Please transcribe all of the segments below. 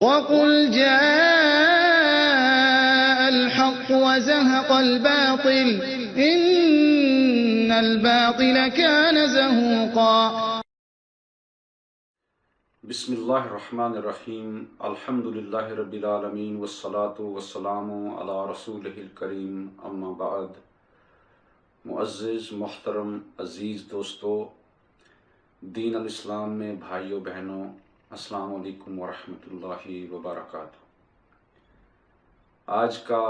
وَقُلْ جَاءَ الْحَقُّ وَزَهَقَ الْبَاطِلُ إِنَّ الْبَاطِلَ كَانَ زَهُوقًا۔ بسم اللہ الرحمن الرحیم، الحمدللہ رب العالمین والصلاة والسلام علی رسولہ الکریم، اما بعد۔ معزز محترم عزیز دوستو، دین الاسلام میں بھائیوں بہنوں، السلام علیکم ورحمۃ اللہ وبرکاتہ۔ آج کا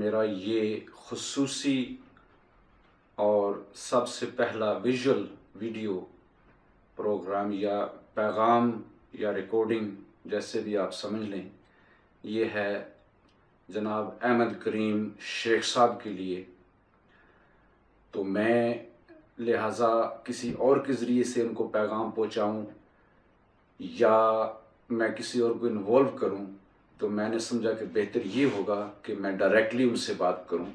میرا یہ خصوصی اور سب سے پہلا ویژول ویڈیو پروگرام یا پیغام یا ریکارڈنگ جیسے بھی آپ سمجھ لیں، یہ ہے جناب احمد کریم شیخ صاحب کے لیے۔ تو میں لہٰذا کسی اور کے ذریعے سے ان کو پیغام پہنچاؤں یا میں کسی اور کو انوالو کروں، تو میں نے سمجھا کہ بہتر یہ ہوگا کہ میں ڈائریکٹلی ان سے بات کروں،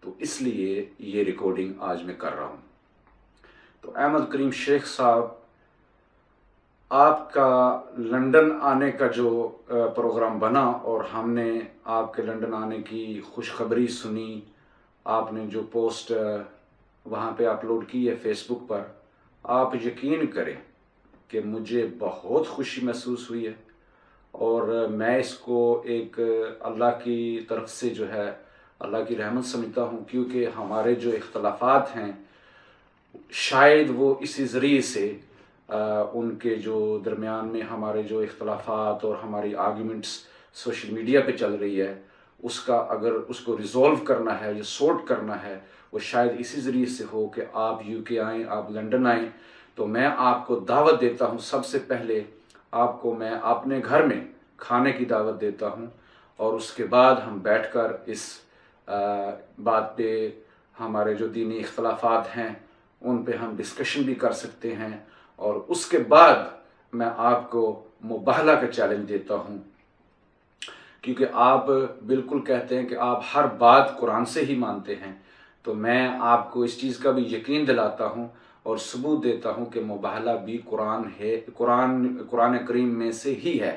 تو اس لیے یہ ریکارڈنگ آج میں کر رہا ہوں۔ تو احمد کریم شیخ صاحب، آپ کا لندن آنے کا جو پروگرام بنا اور ہم نے آپ کے لندن آنے کی خوشخبری سنی، آپ نے جو پوسٹ وہاں پہ اپلوڈ کی ہے فیس بک پر، آپ یقین کریں کہ مجھے بہت خوشی محسوس ہوئی ہے، اور میں اس کو ایک اللہ کی طرف سے جو ہے اللہ کی رحمت سمجھتا ہوں، کیونکہ ہمارے جو اختلافات ہیں شاید وہ اسی ذریعے سے ان کے جو درمیان میں ہمارے جو اختلافات اور ہماری آرگیومنٹس سوشل میڈیا پہ چل رہی ہے، اس کا اگر اس کو ریزولو کرنا ہے یا سورٹ کرنا ہے، وہ شاید اسی ذریعے سے ہو کہ آپ یو کے آئیں، آپ لندن آئیں۔ تو میں آپ کو دعوت دیتا ہوں، سب سے پہلے آپ کو میں اپنے گھر میں کھانے کی دعوت دیتا ہوں، اور اس کے بعد ہم بیٹھ کر اس بات پہ ہمارے جو دینی اختلافات ہیں ان پہ ہم ڈسکشن بھی کر سکتے ہیں، اور اس کے بعد میں آپ کو مباہلہ کا چیلنج دیتا ہوں، کیونکہ آپ بالکل کہتے ہیں کہ آپ ہر بات قرآن سے ہی مانتے ہیں۔ تو میں آپ کو اس چیز کا بھی یقین دلاتا ہوں اور ثبوت دیتا ہوں کہ مباہلہ بھی قرآن ہے، قرآن کریم میں سے ہی ہے۔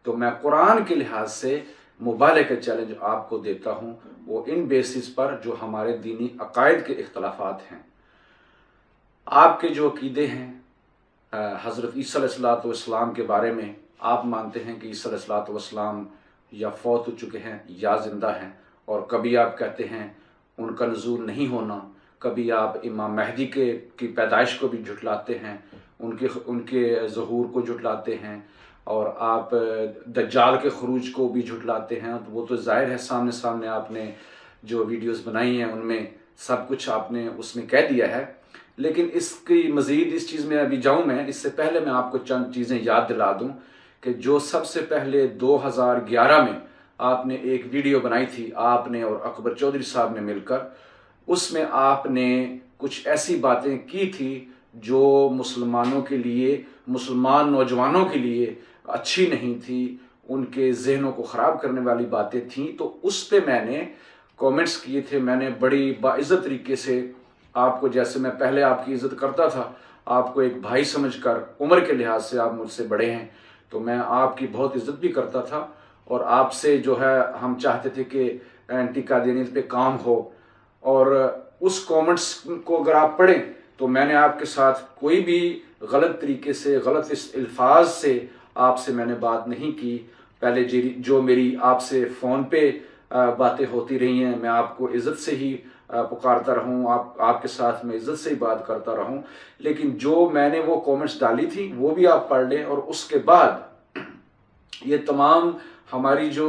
تو میں قرآن کے لحاظ سے مباہلے کا چیلنج آپ کو دیتا ہوں، وہ ان بیسس پر جو ہمارے دینی عقائد کے اختلافات ہیں۔ آپ کے جو عقیدے ہیں حضرت عیسیٰ علیہ السلام کے بارے میں، آپ مانتے ہیں کہ عیسیٰ علیہ السلام یا فوت ہو چکے ہیں یا زندہ ہیں، اور کبھی آپ کہتے ہیں ان کا نزول نہیں ہونا، کبھی آپ امام مہدی کی پیدائش کو بھی جھٹلاتے ہیں، ان کے ظہور کو جھٹلاتے ہیں، اور آپ دجال کے خروج کو بھی جھٹلاتے ہیں۔ وہ تو ظاہر ہے، سامنے آپ نے جو ویڈیوز بنائی ہیں ان میں سب کچھ آپ نے اس میں کہہ دیا ہے، لیکن اس کی مزید اس چیز میں ابھی جاؤں میں، اس سے پہلے میں آپ کو چند چیزیں یاد دلا دوں کہ جو سب سے پہلے 2011 میں آپ نے ایک ویڈیو بنائی تھی، آپ نے اور اکبر چودھری صاحب نے مل کر، اس میں آپ نے کچھ ایسی باتیں کی تھی جو مسلمانوں کے لیے، مسلمان نوجوانوں کے لیے اچھی نہیں تھی، ان کے ذہنوں کو خراب کرنے والی باتیں تھیں۔ تو اس پہ میں نے کومنٹس کیے تھے، میں نے بڑی باعزت طریقے سے آپ کو، جیسے میں پہلے آپ کی عزت کرتا تھا، آپ کو ایک بھائی سمجھ کر، عمر کے لحاظ سے آپ مجھ سے بڑے ہیں تو میں آپ کی بہت عزت بھی کرتا تھا، اور آپ سے جو ہے ہم چاہتے تھے کہ اینٹی قادیانیت پہ کام ہو۔ اور اس کومنٹس کو اگر آپ پڑھیں تو میں نے آپ کے ساتھ کوئی بھی غلط طریقے سے، غلط الفاظ سے آپ سے میں نے بات نہیں کی۔ پہلے جو میری آپ سے فون پہ باتیں ہوتی رہی ہیں، میں آپ کو عزت سے ہی پکارتا رہوں، آپ کے ساتھ میں عزت سے ہی بات کرتا رہوں، لیکن جو میں نے وہ کومنٹس ڈالی تھی وہ بھی آپ پڑھ لیں۔ اور اس کے بعد یہ تمام ہماری جو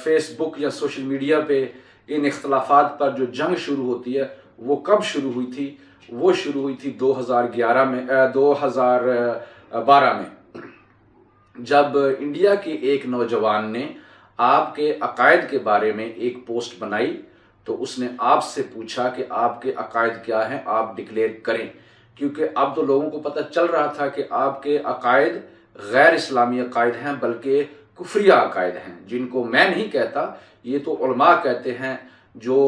فیس بک یا سوشل میڈیا پہ ان اختلافات پر جو جنگ شروع ہوتی ہے، وہ کب شروع ہوئی تھی؟ وہ شروع ہوئی تھی 2012 میں، جب انڈیا کے ایک نوجوان نے آپ کے عقائد کے بارے میں ایک پوسٹ بنائی، تو اس نے آپ سے پوچھا کہ آپ کے عقائد کیا ہیں، آپ ڈکلیئر کریں، کیونکہ اب تو لوگوں کو پتہ چل رہا تھا کہ آپ کے عقائد غیر اسلامی عقائد ہیں، بلکہ کفریہ عقائد ہیں، جن کو میں نہیں کہتا، یہ تو علماء کہتے ہیں جو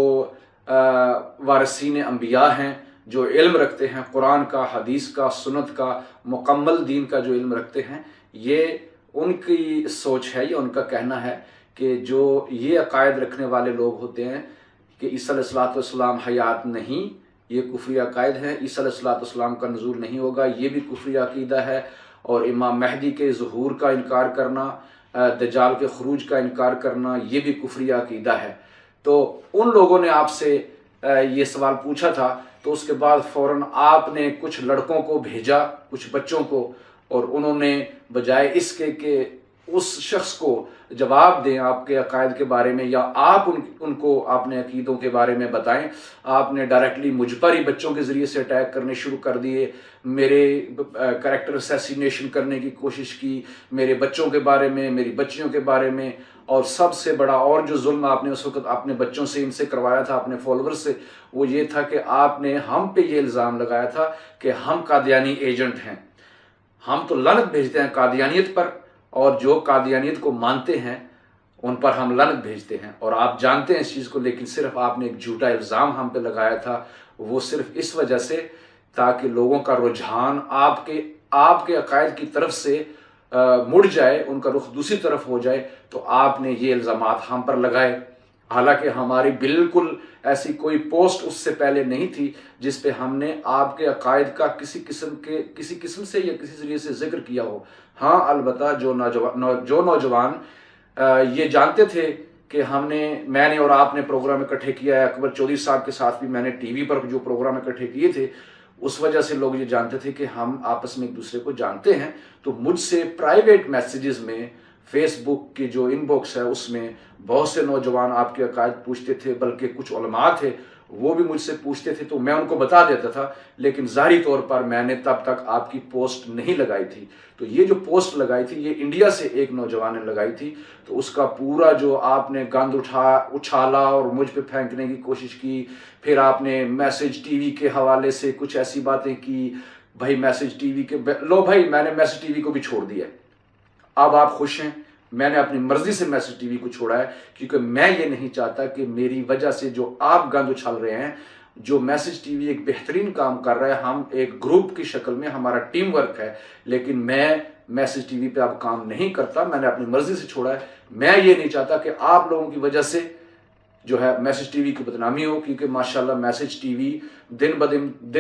وارثین انبیاء ہیں، جو علم رکھتے ہیں قرآن کا، حدیث کا، سنت کا، مکمل دین کا جو علم رکھتے ہیں، یہ ان کی سوچ ہے، یہ ان کا کہنا ہے کہ جو یہ عقائد رکھنے والے لوگ ہوتے ہیں کہ عیسیٰ علیہ السلام حیات نہیں، یہ کفری عقائد ہیں، عیسیٰ علیہ السلام کا نزول نہیں ہوگا، یہ بھی کفری عقیدہ ہے، اور امام مہدی کے ظہور کا انکار کرنا، دجال کے خروج کا انکار کرنا، یہ بھی کفری عقیدہ ہے۔ تو ان لوگوں نے آپ سے یہ سوال پوچھا تھا، تو اس کے بعد فوراً آپ نے کچھ لڑکوں کو بھیجا، کچھ بچوں کو، اور انہوں نے بجائے اس کے کہ اس شخص کو جواب دیں آپ کے عقائد کے بارے میں، یا آپ ان کو اپنے عقیدوں کے بارے میں بتائیں، آپ نے ڈائریکٹلی مجھ پر ہی بچوں کے ذریعے سے اٹیک کرنے شروع کر دیے، میرے کریکٹر اسیسینیشن کرنے کی کوشش کی، میرے بچوں کے بارے میں، میری بچیوں کے بارے میں، اور سب سے بڑا اور جو ظلم آپ نے اس وقت اپنے بچوں سے، ان سے کروایا تھا، اپنے فالوور سے، وہ یہ تھا کہ آپ نے ہم پہ یہ الزام لگایا تھا کہ ہم قادیانی ایجنٹ ہیں، ہم تو لعنت بھیجتے ہیں قادیانیت پر، اور جو قادیانیت کو مانتے ہیں ان پر ہم لعنت بھیجتے ہیں، اور آپ جانتے ہیں اس چیز کو، لیکن صرف آپ نے ایک جھوٹا الزام ہم پہ لگایا تھا، وہ صرف اس وجہ سے تاکہ لوگوں کا رجحان آپ کے عقائد کی طرف سے مڑ جائے، ان کا رخ دوسری طرف ہو جائے، تو آپ نے یہ الزامات ہم پر لگائے، حالانکہ ہماری بالکل ایسی کوئی پوسٹ اس سے پہلے نہیں تھی جس پہ ہم نے آپ کے عقائد کا کسی قسم سے یا کسی ذریعے سے ذکر کیا ہو۔ ہاں البتہ جو نوجوان یہ جانتے تھے کہ میں نے اور آپ نے پروگرام اکٹھے کیا ہے، اکبر چودھری صاحب کے ساتھ بھی میں نے ٹی وی پر جو پروگرام اکٹھے کیے تھے، اس وجہ سے لوگ یہ جانتے تھے کہ ہم آپس میں ایک دوسرے کو جانتے ہیں، تو مجھ سے پرائیویٹ میسیجز میں، فیس بک کی جو ان باکس ہے اس میں بہت سے نوجوان آپ کے عقائد پوچھتے تھے، بلکہ کچھ علماء تھے وہ بھی مجھ سے پوچھتے تھے، تو میں ان کو بتا دیتا تھا، لیکن ظاہری طور پر میں نے تب تک آپ کی پوسٹ نہیں لگائی تھی۔ تو یہ جو پوسٹ لگائی تھی یہ انڈیا سے ایک نوجوان نے لگائی تھی، تو اس کا پورا جو آپ نے گند اچھالا اور مجھ پہ پھینکنے کی کوشش کی، پھر آپ نے میسج ٹی وی کے حوالے سے کچھ ایسی باتیں کی، بھائی میسج ٹی وی کے لو بھائی میں نے میسج ٹی وی کو بھی چھوڑ دیا ہے، اب آپ خوش ہیں؟ میں نے اپنی مرضی سے میسج ٹی وی کو چھوڑا ہے، کیونکہ میں یہ نہیں چاہتا کہ میری وجہ سے جو آپ گند اچھال رہے ہیں، جو میسج ٹی وی ایک بہترین کام کر رہا ہے، ہم ایک گروپ کی شکل میں ہمارا ٹیم ورک ہے، لیکن میں میسج ٹی وی پہ اب کام نہیں کرتا، میں نے اپنی مرضی سے چھوڑا ہے۔ میں یہ نہیں چاہتا کہ آپ لوگوں کی وجہ سے جو ہے میسج ٹی وی کی بدنامی ہو، کیونکہ ماشاءاللہ میسج ٹی وی دن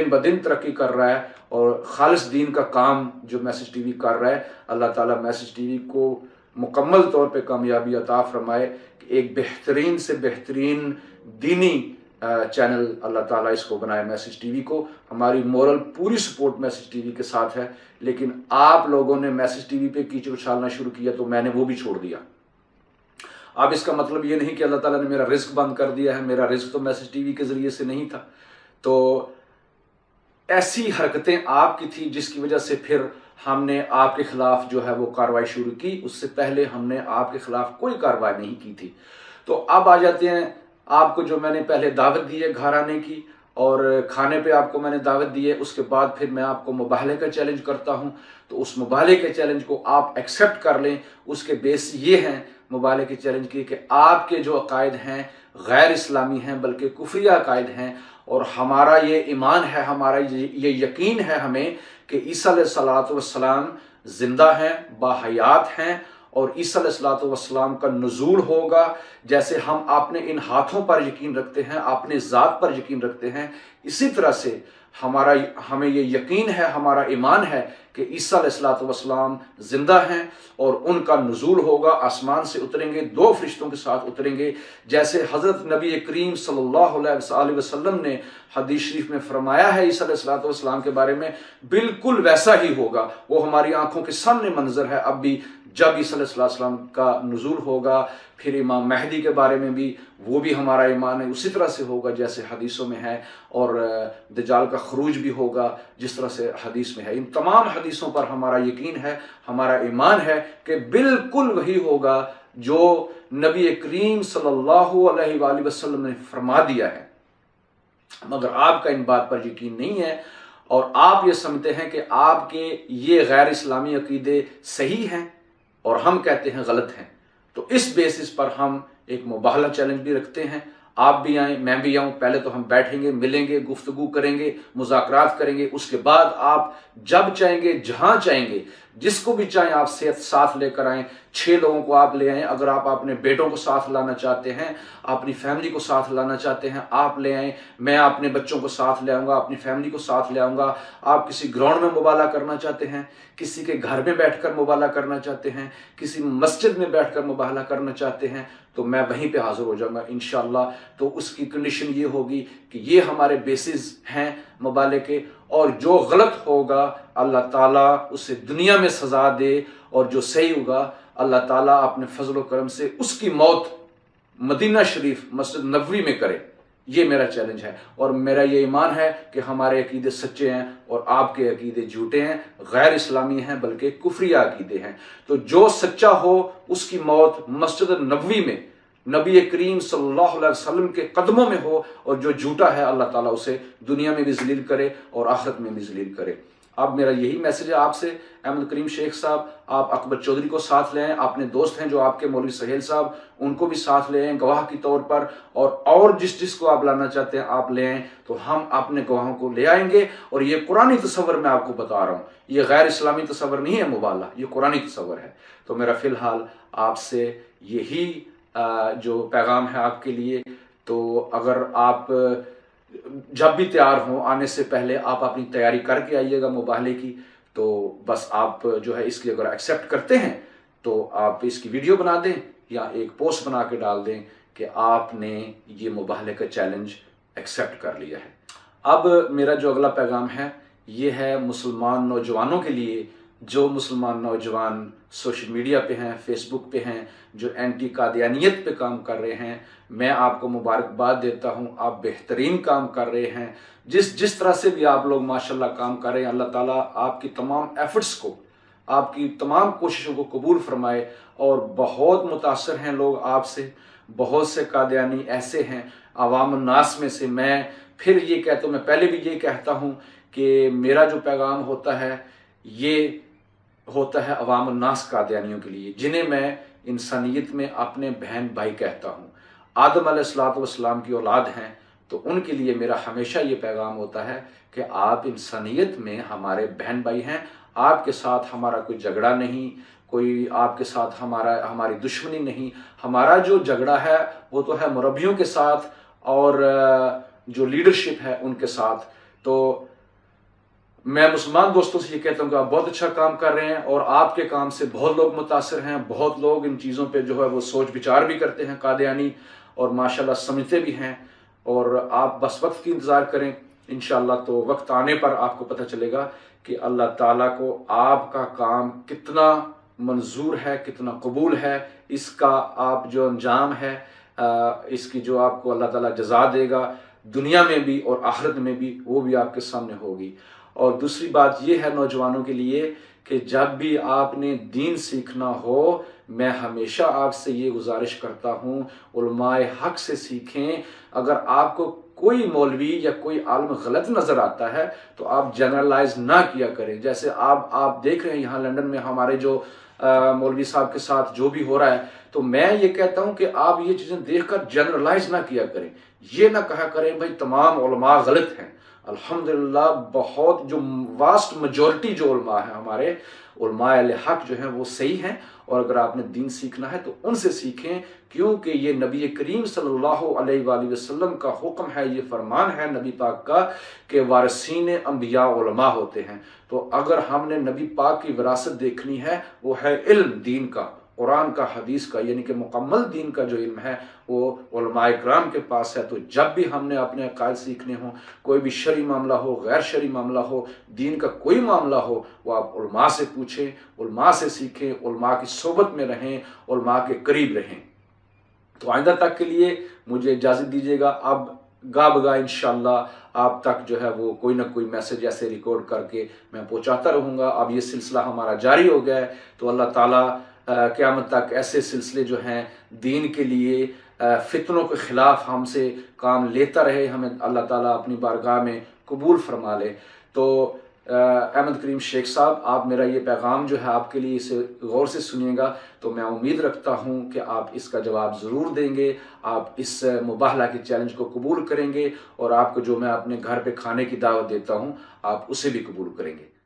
بدن ترقی کر رہا ہے، اور خالص دین کا کام جو میسج ٹی وی کر رہا ہے، اللہ تعالیٰ میسج ٹی وی کو مکمل طور پہ کامیابی عطا فرمائے کہ ایک بہترین سے بہترین دینی چینل اللہ تعالیٰ اس کو بنائے، میسج ٹی وی کو۔ ہماری مورل پوری سپورٹ میسج ٹی وی کے ساتھ ہے، لیکن آپ لوگوں نے میسج ٹی وی پہ کیچڑ اچھالنا شروع کیا تو میں نے وہ بھی چھوڑ دیا۔ اب اس کا مطلب یہ نہیں کہ اللہ تعالیٰ نے میرا رزق بند کر دیا ہے، میرا رزق تو میسج ٹی وی کے ذریعے سے نہیں تھا۔ تو ایسی حرکتیں آپ کی تھی جس کی وجہ سے پھر ہم نے آپ کے خلاف جو ہے وہ کارروائی شروع کی، اس سے پہلے ہم نے آپ کے خلاف کوئی کارروائی نہیں کی تھی۔ تو اب آ جاتے ہیں آپ کو جو میں نے پہلے دعوت دی ہے گھر آنے کی، اور کھانے پہ آپ کو میں نے دعوت دی ہے، اس کے بعد پھر میں آپ کو مباہلے کا چیلنج کرتا ہوں، تو اس مباہلے کے چیلنج کو آپ ایکسیپٹ کر لیں۔ اس کے بیس یہ ہیں مباہلے کے چیلنج کی کہ آپ کے جو عقائد ہیں غیر اسلامی ہیں، بلکہ کفریہ عقائد ہیں، اور ہمارا یہ ایمان ہے، ہمارا یہ یقین ہے ہمیں کہ عیسیٰ علیہ السلام زندہ ہیں، باحیات ہیں، اور عیسیٰ علیہ السلام کا نزول ہوگا۔ جیسے ہم اپنے ان ہاتھوں پر یقین رکھتے ہیں، اپنے ذات پر یقین رکھتے ہیں، اسی طرح سے ہمیں یہ یقین ہے، ہمارا ایمان ہے کہ عیسیٰ علیہ السلام زندہ ہیں، اور ان کا نزول ہوگا، آسمان سے اتریں گے، 2 فرشتوں کے ساتھ اتریں گے، جیسے حضرت نبی کریم صلی اللہ علیہ وسلم نے حدیث شریف میں فرمایا ہے عیسیٰ علیہ السلام کے بارے میں، بالکل ویسا ہی ہوگا۔ وہ ہماری آنکھوں کے سامنے منظر ہے اب بھی، جب عیسیٰ علیہ السلام کا نزول ہوگا۔ پھر امام مہدی کے بارے میں بھی وہ بھی ہمارا ایمان ہے، اسی طرح سے ہوگا جیسے حدیثوں میں ہے، اور دجال کا خروج بھی ہوگا جس طرح سے حدیث میں ہے۔ ان تمام حدیثوں پر ہمارا یقین ہے، ہمارا ایمان ہے کہ بالکل وہی ہوگا جو نبی کریم صلی اللہ علیہ وآلہ وسلم نے فرما دیا ہے۔ مگر آپ کا ان بات پر یقین نہیں ہے، اور آپ یہ سمجھتے ہیں کہ آپ کے یہ غیر اسلامی عقیدے صحیح ہیں اور ہم کہتے ہیں غلط ہیں۔ تو اس بیسس پر ہم ایک مباہلہ چیلنج بھی رکھتے ہیں، آپ بھی آئیں، میں بھی آؤں، پہلے تو ہم بیٹھیں گے، ملیں گے، گفتگو کریں گے، مذاکرات کریں گے، اس کے بعد آپ جب چاہیں گے، جہاں چاہیں گے، جس کو بھی چاہیں آپ ساتھ لے کر آئیں، 6 لوگوں کو آپ لے آئیں۔ اگر آپ اپنے بیٹوں کو ساتھ لانا چاہتے ہیں، اپنی فیملی کو ساتھ لانا چاہتے ہیں، آپ لے آئیں۔ میں اپنے بچوں کو ساتھ لے آؤں گا، اپنی فیملی کو ساتھ لے آؤں گا۔ آپ کسی گراؤنڈ میں مباحلہ کرنا چاہتے ہیں، کسی کے گھر میں بیٹھ کر مباحلہ کرنا چاہتے ہیں، کسی مسجد میں بیٹھ کر مباحلہ کرنا چاہتے ہیں، تو میں وہیں پہ حاضر ہو جاؤں گا انشاءاللہ۔ تو اس کی کنڈیشن یہ ہوگی کہ یہ ہمارے بیسز ہیں مباحلے کے، اور جو غلط ہوگا اللہ تعالیٰ اسے دنیا میں سزا دے، اور جو صحیح ہوگا اللہ تعالیٰ اپنے فضل و کرم سے اس کی موت مدینہ شریف مسجد نبوی میں کرے۔ یہ میرا چیلنج ہے، اور میرا یہ ایمان ہے کہ ہمارے عقیدے سچے ہیں اور آپ کے عقیدے جھوٹے ہیں، غیر اسلامی ہیں، بلکہ کفری عقیدے ہیں۔ تو جو سچا ہو اس کی موت مسجد نبوی میں نبی کریم صلی اللہ علیہ وسلم کے قدموں میں ہو، اور جو جھوٹا ہے اللہ تعالیٰ اسے دنیا میں بھی ذلیل کرے اور آخرت میں بھی ذلیل کرے۔ اب میرا یہی میسج ہے آپ سے، احمد کریم شیخ صاحب، آپ اکبر چودھری کو ساتھ لے آئیں، اپنے دوست ہیں جو آپ کے مولوی سہیل صاحب، ان کو بھی ساتھ لے آئیں گواہ کے طور پر، اور جس کو آپ لانا چاہتے ہیں آپ لے آئیں، تو ہم اپنے گواہوں کو لے آئیں گے۔ اور یہ قرآنی تصور میں آپ کو بتا رہا ہوں، یہ غیر اسلامی تصور نہیں ہے مباحلہ، یہ قرآنی تصور ہے۔ تو میرا فی الحال آپ سے یہی جو پیغام ہے آپ کے لیے، تو اگر آپ جب بھی تیار ہوں آنے سے پہلے آپ اپنی تیاری کر کے آئیے گا مباحلے کی، تو بس آپ جو ہے اس کی اگر ایکسیپٹ کرتے ہیں تو آپ اس کی ویڈیو بنا دیں یا ایک پوسٹ بنا کے ڈال دیں کہ آپ نے یہ مباحلے کا چیلنج ایکسیپٹ کر لیا ہے۔ اب میرا جو اگلا پیغام ہے یہ ہے مسلمان نوجوانوں کے لیے، جو مسلمان نوجوان سوشل میڈیا پہ ہیں، فیس بک پہ ہیں، جو اینٹی قادیانیت پہ کام کر رہے ہیں، میں آپ کو مبارکباد دیتا ہوں، آپ بہترین کام کر رہے ہیں۔ جس طرح سے بھی آپ لوگ ماشاءاللہ کام کر رہے ہیں، اللہ تعالیٰ آپ کی تمام ایفرٹس کو، آپ کی تمام کوششوں کو قبول فرمائے۔ اور بہت متاثر ہیں لوگ آپ سے، بہت سے قادیانی ایسے ہیں عوام الناس میں سے۔ میں پھر یہ کہتا ہوں، میں پہلے بھی یہ کہتا ہوں کہ میرا جو پیغام ہوتا ہے یہ ہوتا ہے عوام الناس قادیانیوں کے لیے، جنہیں میں انسانیت میں اپنے بہن بھائی کہتا ہوں، آدم علیہ السلام کی اولاد ہیں۔ تو ان کے لیے میرا ہمیشہ یہ پیغام ہوتا ہے کہ آپ انسانیت میں ہمارے بہن بھائی ہیں، آپ کے ساتھ ہمارا کوئی جھگڑا نہیں، کوئی آپ کے ساتھ ہماری دشمنی نہیں۔ ہمارا جو جھگڑا ہے وہ تو ہے مربیوں کے ساتھ اور جو لیڈرشپ ہے ان کے ساتھ۔ تو میں مسلمان دوستوں سے یہ کہتا ہوں کہ آپ بہت اچھا کام کر رہے ہیں، اور آپ کے کام سے بہت لوگ متاثر ہیں، بہت لوگ ان چیزوں پہ جو ہے وہ سوچ بچار بھی کرتے ہیں قادیانی، اور ماشاءاللہ سمجھتے بھی ہیں۔ اور آپ بس وقت کی انتظار کریں انشاءاللہ، تو وقت آنے پر آپ کو پتہ چلے گا کہ اللہ تعالیٰ کو آپ کا کام کتنا منظور ہے، کتنا قبول ہے، اس کا آپ جو انجام ہے، اس کی جو آپ کو اللہ تعالیٰ جزا دے گا دنیا میں بھی اور آخرت میں بھی، وہ بھی آپ کے سامنے ہوگی۔ اور دوسری بات یہ ہے نوجوانوں کے لیے کہ جب بھی آپ نے دین سیکھنا ہو، میں ہمیشہ آپ سے یہ گزارش کرتا ہوں علماء حق سے سیکھیں۔ اگر آپ کو کوئی مولوی یا کوئی عالم غلط نظر آتا ہے تو آپ جنرلائز نہ کیا کریں۔ جیسے آپ دیکھ رہے ہیں یہاں لندن میں ہمارے جو مولوی صاحب کے ساتھ جو بھی ہو رہا ہے، تو میں یہ کہتا ہوں کہ آپ یہ چیزیں دیکھ کر جنرلائز نہ کیا کریں، یہ نہ کہا کریں بھائی تمام علماء غلط ہیں۔ الحمدللہ بہت جو واسٹ میجورٹی جو علماء ہیں، ہمارے علماء اہل حق جو ہیں وہ صحیح ہیں، اور اگر آپ نے دین سیکھنا ہے تو ان سے سیکھیں، کیونکہ یہ نبی کریم صلی اللہ علیہ وآلہ وسلم کا حکم ہے، یہ فرمان ہے نبی پاک کا کہ وارثین انبیاء علماء ہوتے ہیں۔ تو اگر ہم نے نبی پاک کی وراثت دیکھنی ہے، وہ ہے علم دین کا، قرآن کا، حدیث کا، یعنی کہ مکمل دین کا جو علم ہے وہ علماء اکرام کے پاس ہے۔ تو جب بھی ہم نے اپنے عقائد سیکھنے ہوں، کوئی بھی شرعی معاملہ ہو، غیر شرعی معاملہ ہو، دین کا کوئی معاملہ ہو، وہ آپ علماء سے پوچھیں، علماء سے سیکھیں، علماء کی صحبت میں رہیں، علماء کے قریب رہیں۔ تو آئندہ تک کے لیے مجھے اجازت دیجیے گا، اب گاہ بگاہ انشاءاللہ آپ تک جو ہے وہ کوئی نہ کوئی میسج ایسے ریکارڈ کر کے میں پہنچاتا رہوں گا۔ اب یہ سلسلہ ہمارا جاری ہو گیا ہے، تو اللہ تعالیٰ قیامت تک ایسے سلسلے جو ہیں دین کے لیے فتنوں کے خلاف ہم سے کام لیتا رہے، ہمیں اللہ تعالیٰ اپنی بارگاہ میں قبول فرما لے۔ تو احمد کریم شیخ صاحب، آپ میرا یہ پیغام جو ہے آپ کے لیے اسے غور سے سنیے گا، تو میں امید رکھتا ہوں کہ آپ اس کا جواب ضرور دیں گے، آپ اس مباحلہ کے چیلنج کو قبول کریں گے، اور آپ کو جو میں اپنے گھر پہ کھانے کی دعوت دیتا ہوں آپ اسے بھی قبول کریں گے۔